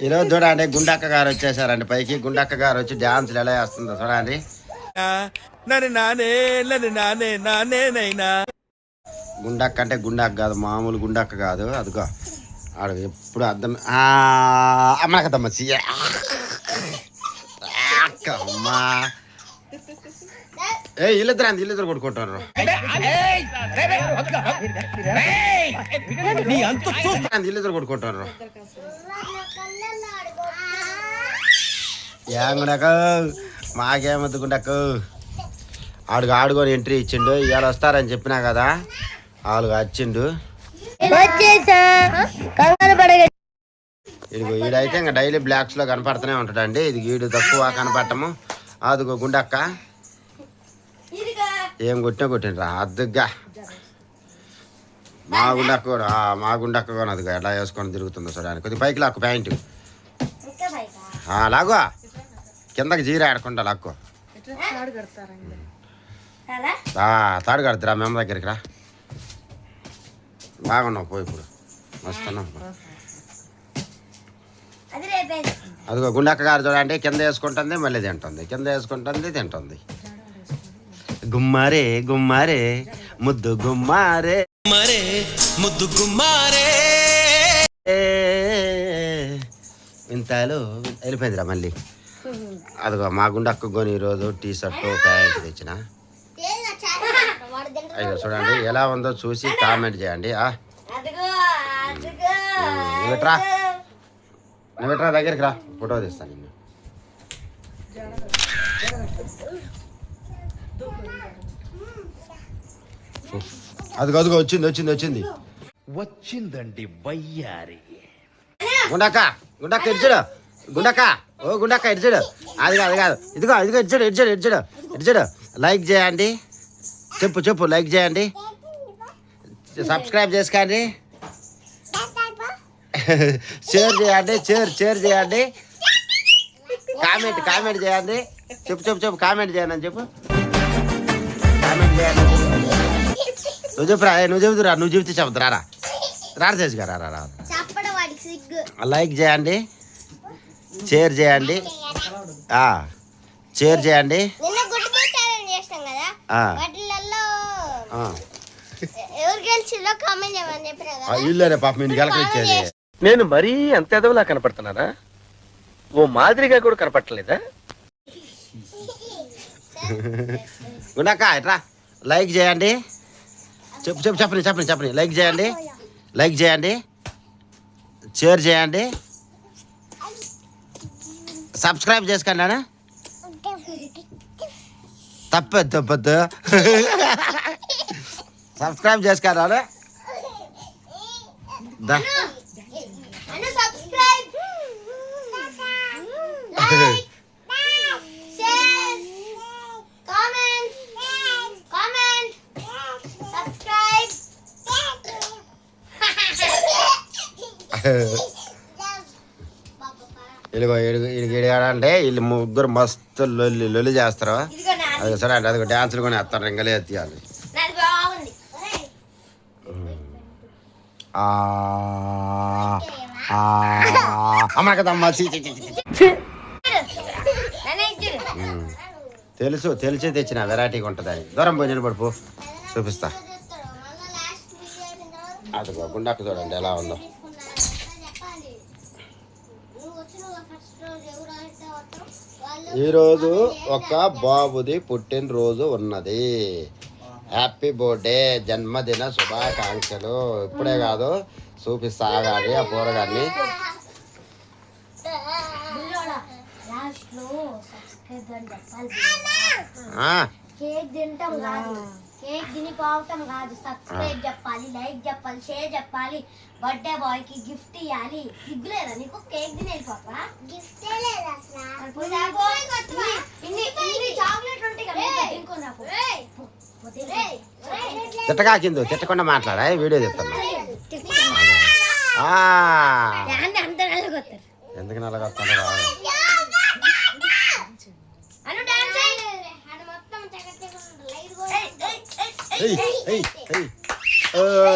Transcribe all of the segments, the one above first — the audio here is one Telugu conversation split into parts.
ఈరోజు చూడండి గుండక్క గారు వచ్చేసారండి పైకి. గుండక్క గారు వచ్చి డాన్సులు ఎలా వేస్తుందో చూడండి. గుండక్క అంటే గుండక్క కాదు, మామూలు గుండక్క కాదు. అదిగో ఆడు ఎప్పుడు అర్థం అమ్మకదమ్మ అమ్మా. వీళ్ళిద్దరు కొట్టుకుంటారు. వీళ్ళిద్దరు కొట్టుకుంటారు. ఏం గుండక మాకేమద్దు గుండకు. ఆడుకొని ఎంట్రీ ఇచ్చిండు. ఇవాళ వస్తారని చెప్పినా కదా, వాళ్ళు వచ్చిండు. ఇదిగో ఈడైతే ఇంకా డైలీ బ్లాక్స్ లో కనపడుతూనే ఉంటాడండి. ఇది ఈడు తక్కువ కనపడటము. అదిగో గుండక్క ఏం కొట్టినరా అద్దుగా. మా గుండక్క కూడా అదిగో ఎలా వేసుకొని తిరుగుతుందో చూడడానికి. కొద్దిగా పైకి లాక్కు ప్యాంటు లాగో, కిందకి జీరా ఆడకుండా లాక్కో. తాడు కడుతురా మేము దగ్గరికి రా. బాగున్నావు పో ఇప్పుడు, మస్తున్నావు. అదిగో గుండక్క గారు చూడండి, కింద వేసుకుంటుంది మళ్ళీ తింటుంది, కింద వేసుకుంటుంది తింటుంది. గుమ్మారే గుమ్మారే ముద్దు గుమ్మారే ముద్దు గుమ్మారే. ఇంతలో వెళ్ళిపోయిందిరా మళ్ళీ. అదిగో మా గుండక్క కొని ఈరోజు టీ షర్టు ప్యాంట్ తెచ్చిన. అయ్యో చూడండి ఎలా ఉందో చూసి కామెంట్ చేయండి. నువ్వుట్రా దగ్గరికి రా, ఫోటో తీస్తాను నిన్ను. అదిగో వచ్చిందండి వయ్యారి. గుండక్క ఇడ్చుడు, గుండక్క ఓ గుండక్క ఇడ్చుడు. అది కాదు ఇదిగో ఇడ్చుడు. లైక్ చేయండి, చెప్పు లైక్ చేయండి, సబ్స్క్రైబ్ చేసుకోండి, షేర్ చేయండి, కామెంట్ చేయండి. చెప్పు కామెంట్ చేయండి అని చెప్పు. కామెంట్ చేయండి. నువ్వు చెప్పురా, నువ్వు చెబితే చెబుతురా. రారా చేసుగా రా. లైక్ చేయండి, షేర్ చేయండి. ఇల్లే పాప నేను గెలకిచ్చేది. నేను మరీ అంత ఎదవలా కనపడుతున్నానా? ఓ మాదిరిగా కూడా కనపడలేదా? గుండక్క ఎట్రా లైక్ చేయండి, చెప్పండి. లైక్ చేయండి, షేర్ చేయండి, సబ్స్క్రైబ్ చేసుకోండి అన్న. తప్పదు సబ్స్క్రైబ్ చేసుకోండి. అంటే వీళ్ళు ముగ్గురు మస్తు లొల్లి చేస్తారు. అది సరే అండి, అది డ్యాన్సులు కొని వేస్తారు, రింగలే ఎత్తియాలి. అమ్మా కదమ్మా తెలిసి తెచ్చిన వెరైటీగా ఉంటుందని. దూరం పోయి నిలబడిపో, చూపిస్తా. అదిగో గుండక్క చూడండి ఎలా ఉందో. ఈరోజు ఒక బాబుది పుట్టినరోజు ఉన్నది. హ్యాపీ బర్త్డే, జన్మదిన శుభాకాంక్షలు. ఇప్పుడే కాదు చూపిస్తా ఆగాలి ఆ పోరగాన్ని. కేక్ తింటాం కాదు, కేక్ తిని పోవటం కాదు, సబ్స్క్రైబ్ చెప్పాలి, లైక్ చెప్పాలి, షేర్ చెప్పాలి, బర్త్డే బాయ్ కి గిఫ్ట్ ఇవ్వాలి. సిగ్గులేదా నీకు? కేక్ తినేది పాప, గిఫ్ట్ చాక్లెట్ ఉంటాయి కదా, ఇంకో నాకు తిట్టగా కింద తిట్టకుండా మాట్లాడా, వీడియో చెప్తాను. ఎందుకు నల్లగొస్తాను?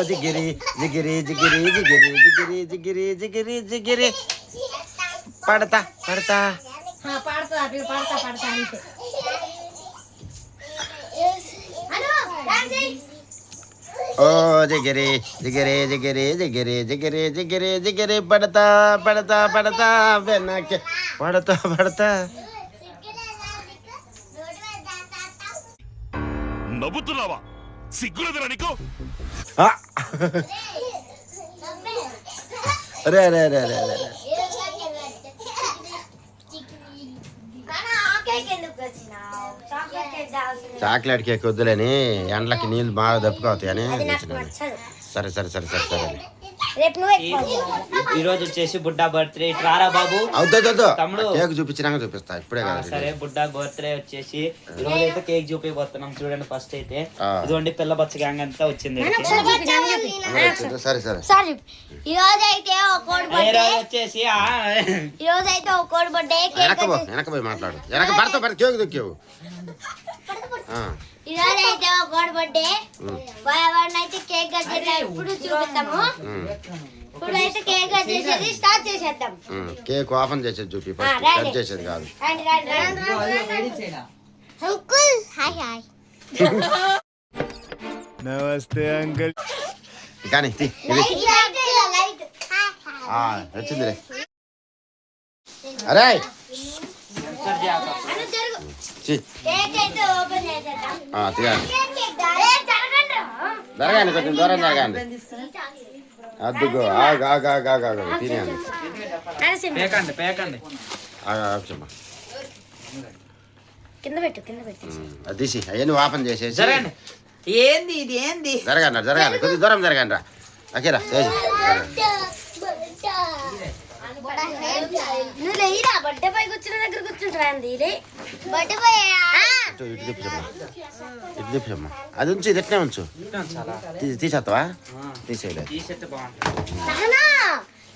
జిగిరి జిగిరి జిగిరి జిగిరి జిగిరి జిగిరి జిగిరి జిగిరి. పడతా పడతా పడతా అటు పడతా పడతా అంతే అను డాన్స్ చేయి ఓ జిగరే జిగరే జిగరే జిగరే జిగరే జిగరే జిగరే పడతా పడతా పడతా వెనక్కి పడతా పడతా నవ్వుతున్నావా? సిగ్గులేదురా నీకు? ఆ! అరే అరే అరే అరే అరే చాక్లెట్ కేక్ వద్దులేని ఎండలకి నీళ్ళు బాగా దప్పుకోతాయని తెచ్చినాను. సరే సరే సరే సరే సరే రేపు నువ్వే ఈ రోజు వచ్చేసి బుడ్డా బర్త్డే రారా బాబు. అవుతుంది తమ్ముడు. కేక్ చూపించినాక చూపిస్తా ఇప్పుడే ఆ, కాదు. సరే బుడ్డా బర్త్డే వచ్చేసి ఈ రోజు అయితే కేక్ చూపిపోతున్నాం చూడండి. ఫస్ట్ అయితే ఆ. ఇదిగోండి పిల్ల బచ్చ గ్యాంగ్ అంతా వచ్చింది. సరే సరే సారీ ఈ రోజు అయితే ఒక కోడి ఈ బర్త్డే రోజు వచ్చేసి ఈ రోజు అయితే ఒక కోడి బర్త్డే వెనక పోయి మాట్లాడు వెనక పడతా పడి కేక్ దొక్కావు. ఈ రోజు అయితే ఒక కోడి బర్త్డే వాడిని అయితే కేక్ కట్ చేసి ఇప్పుడు చూపిస్తాము. ఇప్పుడు అయితే కేక్ కట్ చేసేది స్టార్ట్ చేసేద్దాం. కేక్ ఓపెన్ చేసేది చూపి ఫస్ట్ కట్ చేసేది కాదు. అంకుల్ హాయ్ హాయ్ నమస్తే అంకుల్. కానీ తీ, ఇది లైట్ వచ్చిందిలే. అరే అను జరుగు చి, కేక్ అయితే ఓపెన్ చేసేద్దాం. తీయండి జరగండి జరగాలి కొంచెం దూరం జరగాలి. అద్దుకో ఆగు ఆగు ఆగు ఆగు ఆగు తినేయండి. పేకండి పేకండి. ఆగమ్మా కింద పెట్టు కింద పెట్టు అది తీసి అవన్నీ ఓపెన్ చేసేసి జరగండి. ఏంది ఇది ఏంది? జరగండి జరగాలి కొద్దిగా దూరం జరగండి రా. ఓకేరా చేసి నువ్వు లేరా బర్త్డే పై కూర్చున్న దగ్గర కూర్చుంటారా అంది బర్త్డే పై ఇటు ఇటు తిప్పమ్మా ఇటు తిప్పమ్మా అది ఉంచు ఇది ఎట్నే ఉంచు. చాలా తీసేస్తావా తీసేయలేదు. ఈ సెట్ బాగుంటుంది. నానా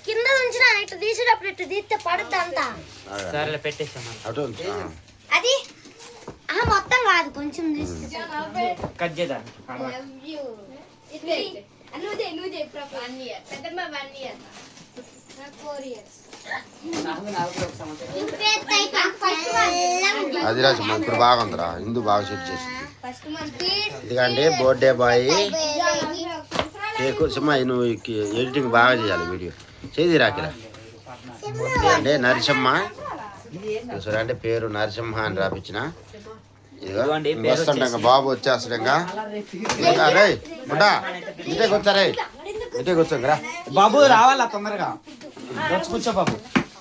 కింద ఉంచిన ఇట్లా తీసేటప్పుడు ఇట్లా తీస్తే పడుద్ది అంతా సరేలే పెట్టేసాం. అటు ఉంచు. అది మొత్తం కాదు కొంచెం తీస్తే కట్ చేద్దాం. అది రాజమ్మా ఇప్పుడు బాగుందిరా ఇందు బాగా సెట్ చేసింది. ఇదిగండి బర్త్డే బాయ్ కేక్ సుమ్మా నువ్వు ఎడిటింగ్ బాగా చేయాలి వీడియో చేది రాకిరా. అంటే నరసింహ చూసారంటే పేరు నరసింహ అని రాపించిన. ఇదిగో వస్తుండగా బాబు వచ్చేస్తుండగా రే బుడ్డా ఇంటికి వచ్చారే ఇంటికి వచ్చారా. బాబు రావాలా తొందరగా వచ్చి కూర్చో బాబు.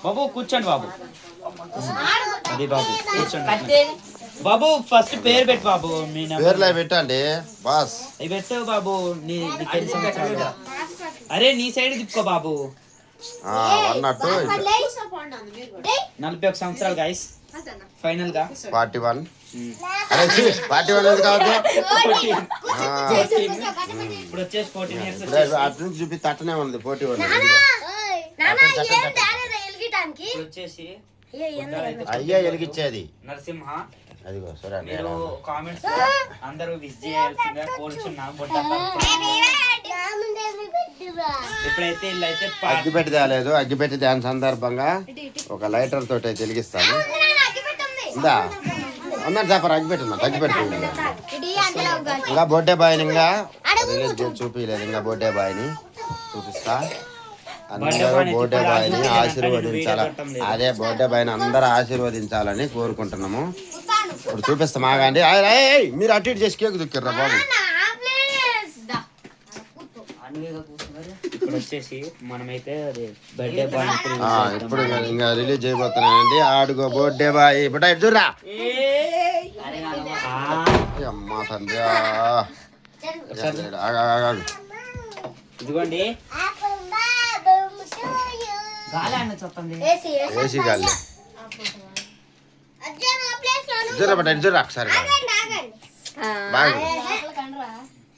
బాబు కూర్చోండి బాబు. అది బాబు కూర్చోండి. బాబు ఫస్ట్ పేరు పెట్టు బాబు. మీ పేర్లు పెట్టండి బాస్. అవి పెట్టు బాబు. నీకు ఎన్ని సంవత్సరాలు? అరే నీ సైడ్ తిప్పుకో బాబు. అన్నట్టు 41 సంవత్సరాలు గైస్ ఫైనల్ గా 41. అరే 41 కావద్దు. ఇప్పుడు వచ్చేసి 14 years అటు నుంచి చూపి తట్టనే ఉంది 41. ఇప్పుడు వచ్చేసి అయ్యా వెలిగిచ్చేది నరసింహ. అదిగో సరే మీరు కామెంట్స్ అందరూ విజ్ చేయాల్సిందిగా కోరుచున్నాం. ఇప్పుడైతే ఇల్లు అయితే అగ్గిపెట్టి తేలేదు. అగ్గిపెట్టి దాని సందర్భంగా ఒక లైటర్ తోటి వెలిగిస్తాను. ఇందా అన్నారు చెప్పరు అగ్గిపెట్టి ఉందా అగ్గిపెట్టి ఇంకా బర్త్డే బాయ్ని ఇంకా రిలీజ్ చేసి చూపించలేదు. ఇంకా బర్త్డే బాయ్ని చూపిస్తా. అందరూ బర్త్డే బాయ్ని ఆశీర్వదించాల. అదే బర్త్డే బాయ్ని అందరూ ఆశీర్వదించాలని కోరుకుంటున్నాము. ఇప్పుడు చూపిస్తాం ఆగండి. మీరు అటు ఇటు చేసి కేక్ దుక్కిర్రా బాబు. ఇప్పుడు వచ్చేసి మనమైతే అది బర్త్డే బాయ్ ఇప్పుడు ఇంకా రిలీజ్ చేయబోతున్నానండి. ఆడుగో బర్త్డే బాయ్ బుట్ట ఇటు చూడరా. అమ్మా తండ్రి ఇదిగోండి గాలి అన్న చెప్పండి. ఏసీ గాలి చూడరా బట్ట ఇటు చూడరా ఒకసారి బాగా.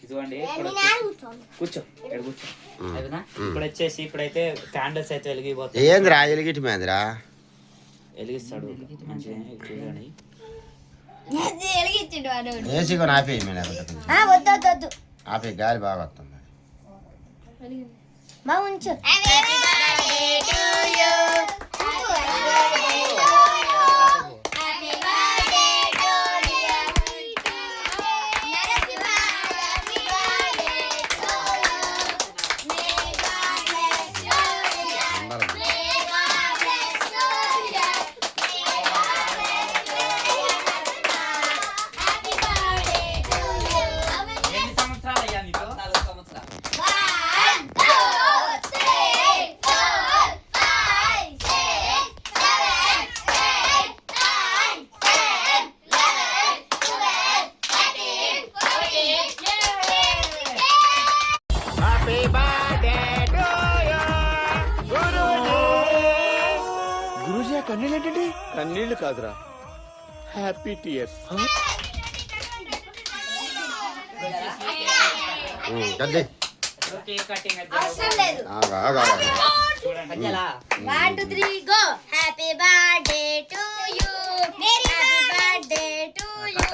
ఇదిగోండి కూర్చో ఇక్కడ కూర్చో. అయిపోయిందా? ఇప్పుడు వచ్చేసి ఇప్పుడైతే క్యాండిల్స్ అయితే వెలిగిపోతాయి. ఏందిరా ఎలిగిటి మేందిరా వెలిగిస్తాడు మంచిగా చూడండి. ఏసీ కొని ఆపేయి మేము వద్దు ఆపే గాలి బాగా వస్తుంది. బాగుంచు కన్నీళ్ళు ఏంటండి? కన్నీళ్లు కాదురా, హ్యాపీ టీయర్స్. కద్ది కేక్ కటింగ్ అవసరం లేదు. ఆగు, ఆగు, ఆగు. అజ్జలా 1 2 3 go. Happy birthday to you. Happy birthday to you.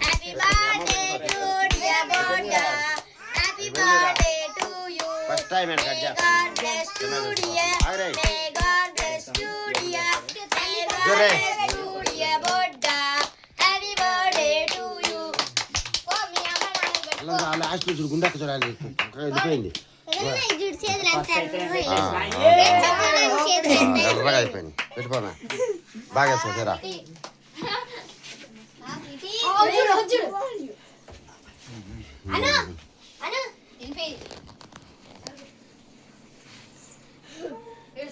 Happy birthday to dear బోడా. Happy birthday to you. First time ఏంటి కట్ చేస్తా? God bless you dear. ఆగరే. May God bless you dear. May God జోరే. bless you dear బోడా. Happy birthday to you. ఓ మీ అమ్మ నాన్న పెట్టుకో. అలా లాస్ట్ చూడు గుండెక్క చూడాలి వెళ్ళిపోయింది. ఎర్రగా అయిపోయింది. పెట్టుకోనా బాగా వేసుకో సరా.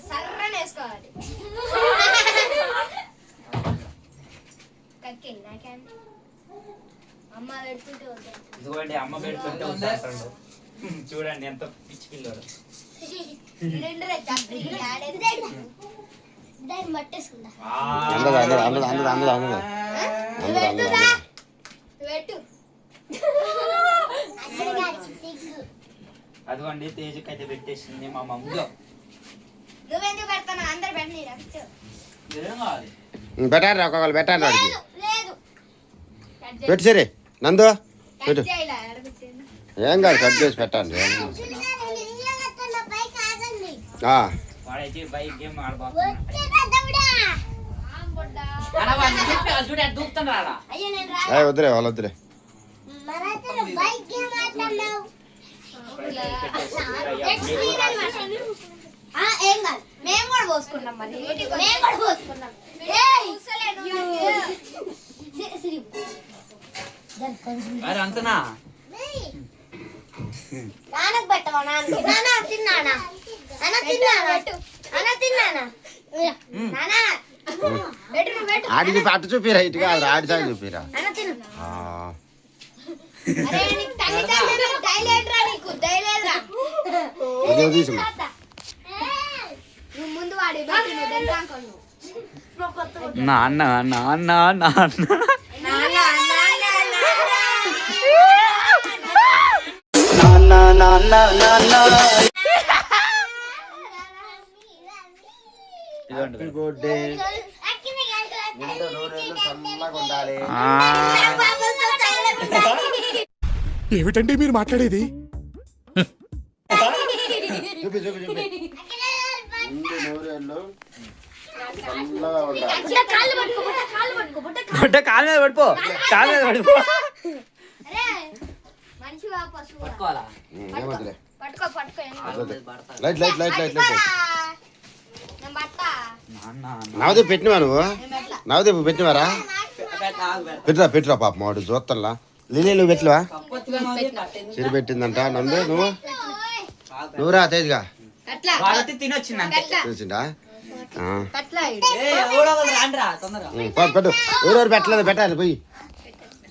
సర్రని వేసుకోవాలి. కక్కి నాకేంటి అమ్మ పెట్టుకుంటే వద్దు. ఇదిగోండి అమ్మ పెడుతుంటే వద్దంటాడు. చూడండి ఎంత పిచ్చి పిల్లోడు. దాన్ని పట్టేసుకుందా అందదు అందదు అందదు అందదు అందదు అందదు అందదు అందదు పెట్టు. అదిగోండి తేజుకి అయితే పెట్టేసింది మా మమ్మీలో. నువ్వెందుకు పెడతాను? అందరు పెట్టని ఏం కావాలి? పెట్టండి ఒక్కొక్కరు పెట్టండి వాడికి. లేదు పెట్టు సరే నందు పెట్టు. ఏం కాదు కట్ చేసి పెట్టండి. వాడైతే బైక్ గేమ్ ఆడబోతున్నాడు. చూడ దూకుతున్నాడా? అయ్యో నేను రా. వద్దులే వాళ్ళు వద్దులే. బైక్ గేమ్ ఆడుతున్నావు. ఏం కాదు మేము కూడా పోసుకున్నాం. మరి మేము కూడా పోసుకున్నాం. మరి అంతనా నాన్నకు పెట్టవా? నాన్న తిన్నానా? నాన్న తిన్నానా? నాన్న తిన్నానా? నాన్న పెట్టు పెట్టు. ఆడికి అటు చూపిరా ఇటు కాదు ఆడి సాగు చూపిరా. నాన్న తిను. అరే నీకు తల్లి ధైర్యం రా. నీకు ధైర్యం రా. ఇదే తీసు నువ్వు ముందు వాడి పెట్టి నువ్వు తింటాను. నాన్న నాన్న నాన్న హ్యాపీ బర్త్డే. నిండు నూరేళ్ళు చల్లగా ఉండాలి. ఏమిటండి మీరు మాట్లాడేది? చూపి చూపి చూపి. నిండు నూరేళ్ళు చల్లగా ఉండాలి. కాళ్ళు పట్టుకో కాళ్ళు పట్టుకో బుట్ట కాలు మీద పడిపో. కాలు మీద పడిపో. అరే మనిషి వాపసు పట్టుకోవాలా? ఏమొద్దులే. పట్టుకో పట్టుకో. Light light light light light. నేను బట్ట నాన్న నవదీప్ పెట్టినవా నువ్వు? నవదీప్ పెట్టినవారా? పెట్టరా పెట్టరా పాప మాడు చూస్తల్లా. లిలీ నువ్వు పెట్టివా? సిరి పెట్టిందంట. నందు నువ్వురా తేజ్గా అట్లా వాళ్ళకి తినొచ్చింది అంతే. తెలిసిందా? అట్లా రాండ్రా తొందరగా. పెట్టు. ఎవరెవరు పెట్టలేదు పెట్టాలి పోయి.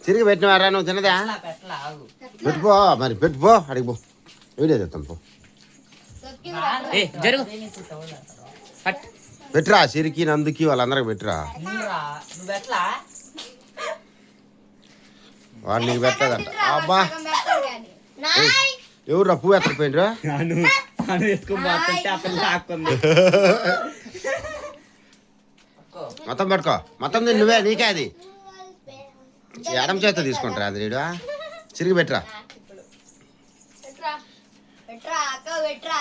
తిరిగి పెట్టినవారా నువ్వు తినదా? పెట్టలా ఆగు. పెట్టుపో మరి పెట్టుపో అడిగిపో. వీడియో చెప్తాను పో. ఏ జరుగు. కట్. పెట్టురా సిరికి నందుకి వాళ్ళందరికి పెట్టురా. నువ్వు ఎట్లా? వాడు నీకు పెట్టలేదంట. అబ్బా ఎవరు పువ్వు ఎత్తకపోయినరా? ఎత్తుకుని పోతుంటే ఆ పిల్ల ఆక్కుంది. మొత్తం పట్టుకో. మొత్తం తిని నువ్వే నీకే అది. ఎడమ చేత తీసుకుంటారా అది రీడు. చిరిగి పెట్టరా. పెట్రా అక్క పెట్రా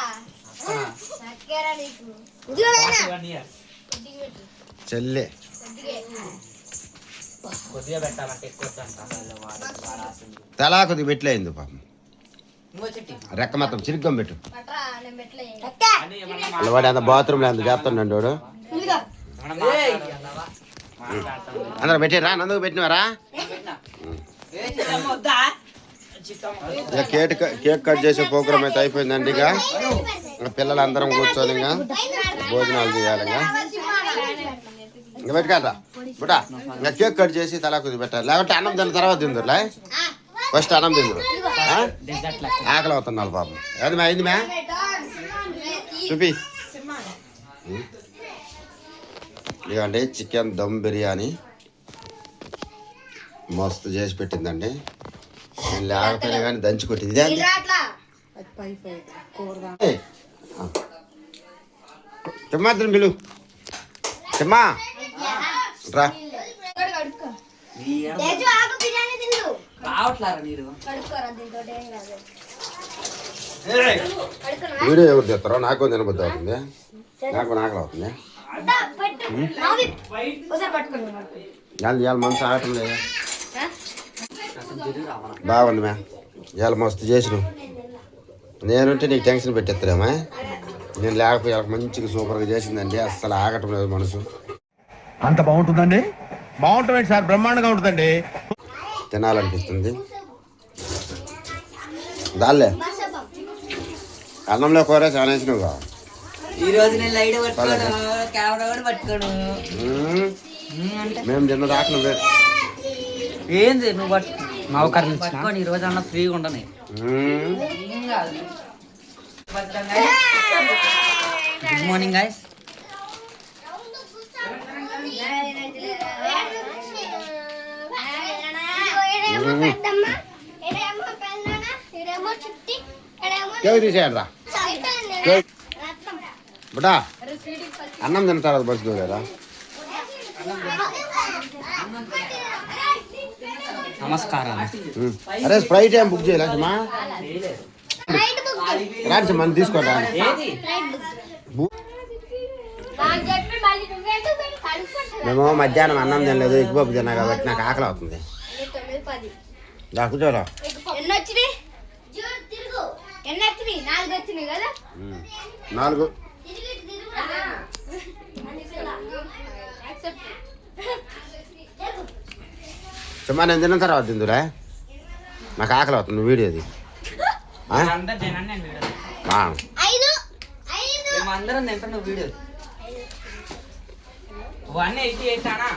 నక్కేరా నీకు. 1 year. చెల్లె కొద్దిగా పెట్టాలంటే ఎక్కువ తలా కొద్దిగా పెట్టలేదు పాపం. నువ్వు చెట్టి రెక్క మొత్తం చిరిగ్గం పెట్టు. పట్రా నేను పెట్టలే. అని ఏమన్నా అలా వాడు అంత బాత్రూంలో అంత చేస్తున్నాడు వాడు. అందరూ పెట్టిరా? నందుకు పెట్టినవారా? ఇక కేక్ కట్ చేసే ప్రోగ్రామ్ అయితే అయిపోయిందండి. ఇక పిల్లలందరం కూర్చొని ఇంకా భోజనాలు చేయాలి. ఇంకా పెట్టుకోరా బుటా. ఇంకా కేక్ కట్ చేసి తలా కొద్దిగా పెట్టాలి. లేకపోతే అన్నం తిన్న తర్వాత తిందురులే. ఫస్ట్ అన్నం తిందురు. ఆకలి అవుతున్నారు పాపం. ఏది అయింది మ్యా చూపి. ఇదిగండి చికెన్ దమ్ బిర్యానీ మస్తు చేసి పెట్టిందండి. నేను లేకపోయినా కానీ దంచి కొట్టింది. ఇదే అండి. తిమ్మాత్రం పిలు తిమ్మా రా. వీడియో ఎవరు తెస్తారో నాకు తినబుద్ధి అవుతుంది. నాకు అవుతుంది. ఇవాళ మనసు ఆగటం లేదు. బాగుంది మ్యా. ఇవాళ మస్తు చేసినావు. నేనుంటే నీకు టెన్షన్ పెట్టేస్తారేమా. నేను లేకపోతే మంచిగా సూపర్గా చేసిందండి. అస్సలు ఆగటం లేదు మనసు. అంత బాగుంటుందండి. బాగుంటుంది సార్, బ్రహ్మాండంగా ఉంటుందండి. తినాలనిపిస్తుంది. దాల్లే అన్నంలో కూర చాలా వేసినావుగా. ఈ రోజు నేను లైట్ పట్టుకోను, కెమెరా కూడా పట్టుకోను. మేము తిన్న దాకా నువ్వే. ఏంది నువ్వు పట్టుకోని ఈ రోజు అన్న ఫ్రీగా ఉండని. Good morning guys. కేక్ తీసేయండి రా. బుడ్డా అన్నం తింటారు బస్సు దూరేరా. నమస్కారం. అరే స్ప్రైట్ ఏం బుక్ చేయలేదమ్మా. రాజు మనం తీసుకోరా. మేము మధ్యాహ్నం అన్నం తినలేదు, ఎగ్గుపప్పు తిన్నా కాబట్టి నాకు ఆకలి అవుతుంది. కూర్చోరా. 4 సుమా నేను తిన్న తర్వాత తిందురా. నాకు ఆకలి అవుతుంది. వీడియోది అందరం తింటున్నావు వీడియో 188 అన్నా.